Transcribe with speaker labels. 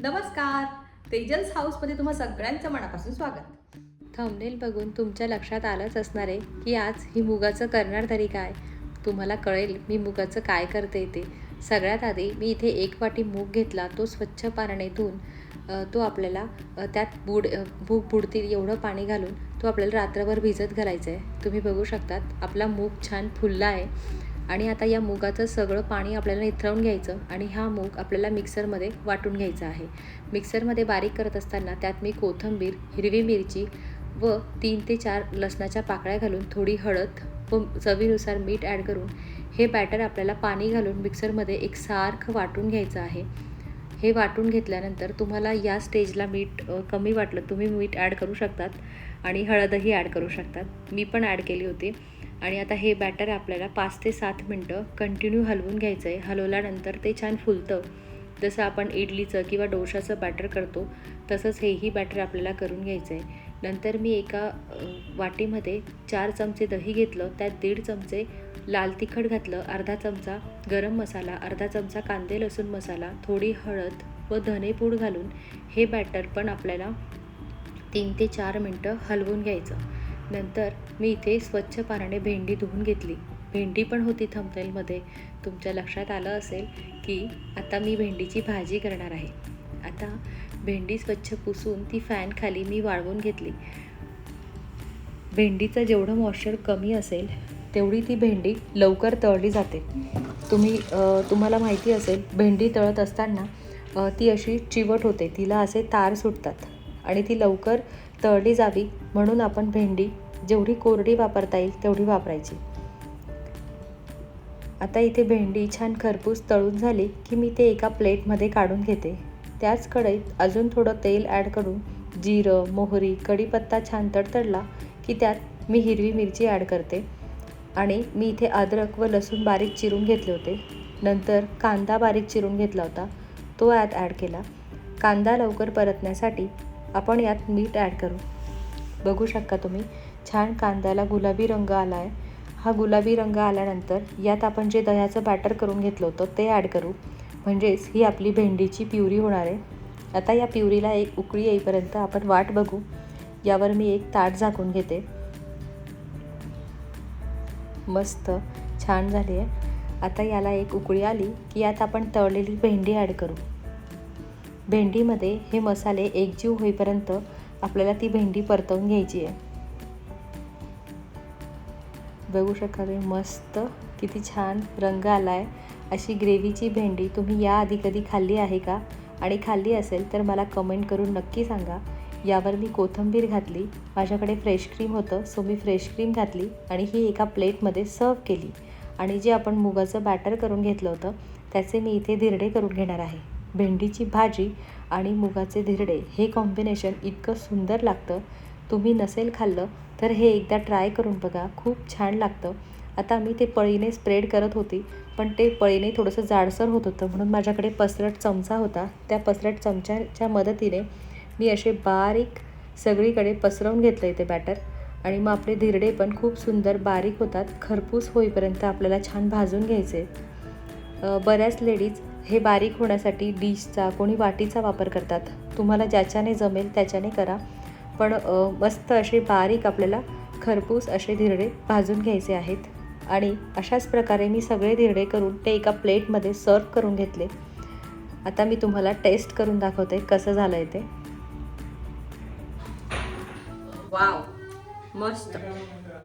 Speaker 1: नमस्कार, तेजल्स हाऊसमध्ये तुम्हा सगळ्यांचं मनापासून स्वागत.
Speaker 2: थंबनेल बघून तुमच्या लक्षात आलंच असणार आहे की आज ही मुगाचं करणार तरी काय. तुम्हाला कळेल मी मुगाचं काय करते ते. सगळ्यात आधी मी इथे 1 वाटी मूग घेतला. तो स्वच्छ पाण्याने धुवून तो आपल्याला त्यात मूग बुडतील एवढं पाणी घालून तो आपल्याला रात्रभर भिजत घालायचं आहे. तुम्ही बघू शकतात आपला मूग छान फुलला आहे. आणि आता या मुगाचं सगळं पाणी आपल्याला निथळून घ्यायचं आणि हा मूग आपल्याला मिक्सरमध्ये वाटून घ्यायचा आहे. मिक्सरमध्ये बारीक करत असताना त्यात मी कोथिंबीर, हिरवी मिरची व 3 ते 4 लसणाच्या पाकळ्या घालून थोडी हळद व चवीनुसार मीठ ॲड करून हे बॅटर आपल्याला पाणी घालून मिक्सरमध्ये एकसारखं वाटून घ्यायचं आहे. हे वाटून घेतल्यानंतर तुम्हाला या स्टेजला मीठ कमी वाटलं तुम्ही मीठ ॲड करू शकतात आणि हळदही ॲड करू शकतात. मी पण ॲड केली होती. आणि आता हे बॅटर आपल्याला 5 ते 7 मिनटं कंटिन्यू हलवून घ्यायचं आहे. हलवल्यानंतर ते छान फुलतं. जसं आपण इडलीचं किंवा डोशाचं बॅटर करतो तसंच हेही बॅटर आपल्याला करून घ्यायचं आहे. नंतर मी एका वाटीमध्ये 4 चमचे दही घेतलं. त्यात 1.5 चमचे लाल तिखट घातलं, अर्धा चमचा गरम मसाला, अर्धा चमचा कांदे लसूण मसाला, थोडी हळद व धनेपूड घालून हे बॅटर पण आपल्याला 3 ते 4 मिनटं हलवून घ्यायचं. नंतर मी इथे स्वच्छ पाण्याने भेंडी धुवून घेतली. भेंडी पण होती थंबनेलमध्ये. तुमच्या लक्षात आलं असेल की आता मी भेंडीची भाजी करणार आहे. आता भेंडी स्वच्छ पुसून ती फॅनखाली मी वाळवून घेतली. भेंडीचं जेवढं मॉइश्चर कमी असेल तेवढी ती भेंडी लवकर तळली जाते. तुम्हाला माहिती असेल भेंडी तळत असताना ती अशी चिवट होते, तिला असे तार सुटतात आणि ती लवकर तळली जावी म्हणून आपण भेंडी जेवढी कोरडी वापरता येईल तेवढी वापरायची. आता इथे भेंडी छान खरपूस तळून झाली की मी ते एका प्लेटमध्ये काढून घेते. त्याच कढईत अजून थोडं तेल ॲड करून जिरं, मोहरी, कढीपत्ता छान तडतडला की त्यात मी हिरवी मिरची ॲड करते आणि मी इथे अद्रक व लसूण बारीक चिरून घेतले होते. नंतर कांदा बारीक चिरून घेतला होता, तो यात ॲड केला. कांदा लवकर परतण्यासाठी आपण यात मीठ ॲड करू. बघू शकता तुम्ही छान कांद्याला गुलाबी रंग आला आहे. हा गुलाबी रंग आल्यानंतर यात आपण जे दह्याचं बॅटर करून घेतलं होतं ते ॲड करू. म्हणजेच ही आपली भेंडीची प्युरी होणार आहे. आता या प्युरीला एक उकळी येईपर्यंत आपण वाट बघू. यावर मी एक ताट झाकून घेते. मस्त छान झाली आहे. आता याला एक उकळी आली की यात आपण तळलेली भेंडी ॲड करू. भेंडीमध्ये हे मसाले एकजीव होईपर्यंत आपल्याला ती भेंडी परतवून घ्यायची आहे. बघू शकता तुम्ही मस्त किती छान रंग आला आहे. अशी ग्रेव्हीची भेंडी तुम्ही याआधी कधी खाल्ली आहे का? आणि खाल्ली असेल तर मला कमेंट करून नक्की सांगा. यावर मी कोथिंबीर घातली. माझ्याकडे फ्रेश क्रीम होतं सो मी फ्रेश क्रीम घातली आणि ही एका प्लेटमध्ये सर्व केली. आणि जे आपण मुगाचं बॅटर करून घेतलं होतं त्याचे मी इथे धिरडे करून घेणार आहे. भेंडीची भाजी आणि मुगाचे धिरडे हे कॉम्बिनेशन इतकं सुंदर लागतं. तुम्ही नसेल खाल्लं तर हे एकदा ट्राय करून बघा, खूप छान लागतं. आता मी ते पळीने स्प्रेड करत होती पण ते पळीने थोडंसं जाडसर होत होतं म्हणून माझ्याकडे पसरट चमचा होता. त्या पसरट चमच्याच्या मदतीने मी असे बारीक सगळीकडे पसरवून घेतलं इथे बॅटर. आणि मग आपले धिरडे पण खूप सुंदर बारीक होतात. खरपूस होईपर्यंत आपल्याला छान भाजून घ्यायचे. बऱ्याच लेडीज हे बारीक होण्यासाठी डिशचा कोणी वाटीचा वापर करतात. तुम्हाला ज्याच्याने जमेल त्याच्याने करा. पण मस्त असे बारीक आपल्याला खरपूस असे धिरडे भाजून घ्यायचे आहेत. आणि अशाच प्रकारे मी सगळे धिरडे करून ते एका प्लेटमध्ये सर्व करून घेतले. आता मी तुम्हाला टेस्ट करून दाखवते कसं झालं आहे ते.
Speaker 1: वाव, मस्त.